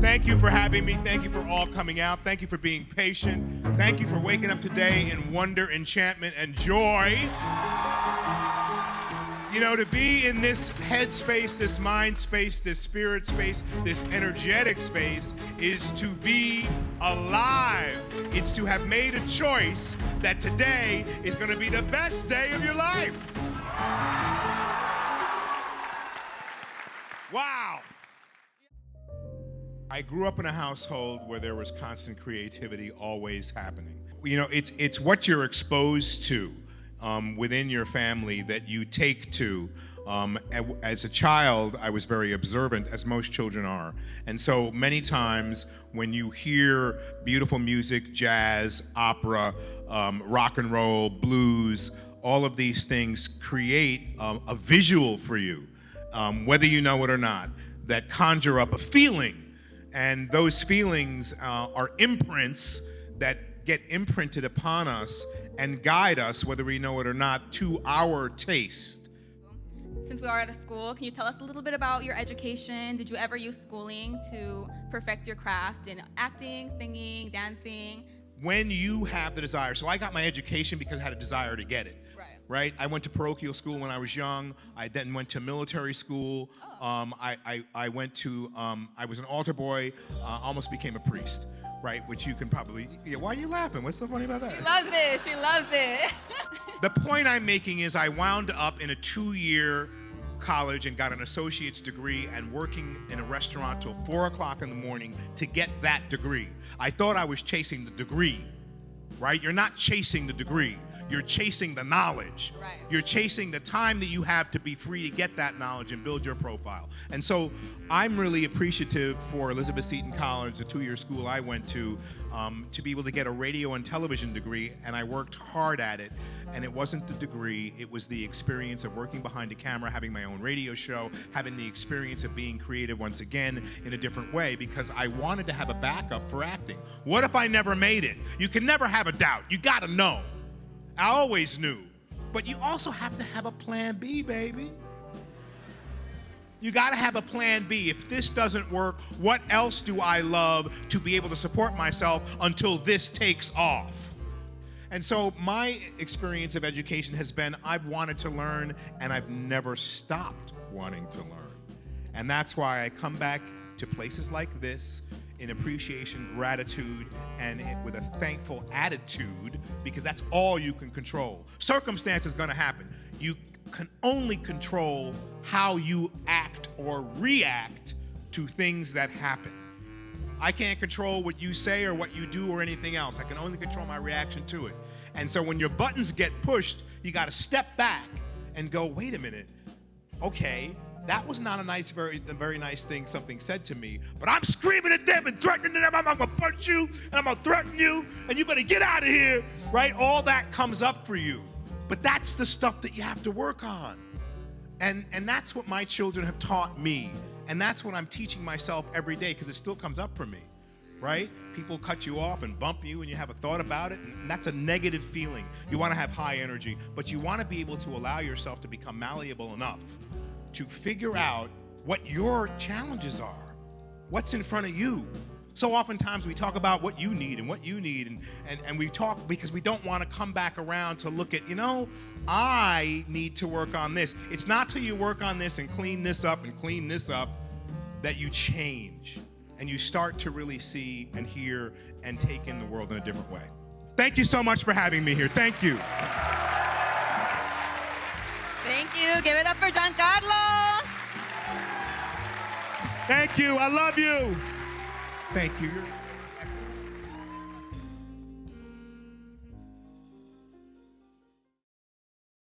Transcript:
Thank you for having me. Thank you for all coming out. Thank you for being patient. Thank you for waking up today in wonder, enchantment, and joy. You know, to be in this head space, this mind space, this spirit space, this energetic space is to be alive. It's to have made a choice that today is going to be the best day of your life. Wow. I grew up in a household where there was constant creativity always happening. You know, it's what you're exposed to within your family that you take to. As a child, I was very observant, as most children are. And so many times when you hear beautiful music, jazz, opera, rock and roll, blues, all of these things create a visual for you, whether you know it or not, that conjure up a feeling. And those feelings are imprints that get imprinted upon us and guide us, whether we know it or not, to our taste. Since we are at a school, can you tell us a little bit about your education? Did you ever use schooling to perfect your craft in acting, singing, dancing? When you have the desire, so I got my education because I had a desire to get it. Right? I went to parochial school when I was young. I then went to military school. I went to, I was an altar boy, almost became a priest, right? Which you can probably, yeah, why are you laughing? What's so funny about that? She loves it, she loves it. The point I'm making is I wound up in a 2-year college and got an associate's degree and working in a restaurant till 4 o'clock in the morning to get that degree. I thought I was chasing the degree, right? You're not chasing the degree. You're chasing the knowledge. Right. You're chasing the time that you have to be free to get that knowledge and build your profile. And so I'm really appreciative for Elizabeth Seton College, the 2-year school I went to be able to get a radio and television degree, and I worked hard at it. And it wasn't the degree, it was the experience of working behind a camera, having my own radio show, having the experience of being creative once again in a different way, because I wanted to have a backup for acting. What if I never made it? You can never have a doubt. You gotta know. I always knew. But you also have to have a plan B, baby. You gotta have a plan B. If this doesn't work, what else do I love to be able to support myself until this takes off? And so my experience of education has been I've wanted to learn and I've never stopped wanting to learn. And that's why I come back to places like this in appreciation, gratitude, and with a thankful attitude, because that's all you can control. Circumstance is gonna happen. You can only control how you act or react to things that happen. I can't control what you say or what you do or anything else. I can only control my reaction to it. And so when your buttons get pushed, you gotta step back and go, wait a minute, okay, that was not a very nice thing something said to me, but I'm screaming at them and threatening them. I'm gonna punch you and I'm gonna threaten you and you better get out of here, right? All that comes up for you. But that's the stuff that you have to work on. And that's what my children have taught me. And that's what I'm teaching myself every day, because it still comes up for me, right? People cut you off and bump you and you have a thought about it, and that's a negative feeling. You wanna have high energy, but you wanna be able to allow yourself to become malleable enough to figure out what your challenges are, what's in front of you. So oftentimes we talk about what you need and what you need, and we talk because we don't want to come back around to look at, you know, I need to work on this. It's not till you work on this and clean this up and clean this up that you change and you start to really see and hear and take in the world in a different way. Thank you so much for having me here. Thank you. Thank you. Give it up for Giancarlo. Thank you. I love you. Thank you.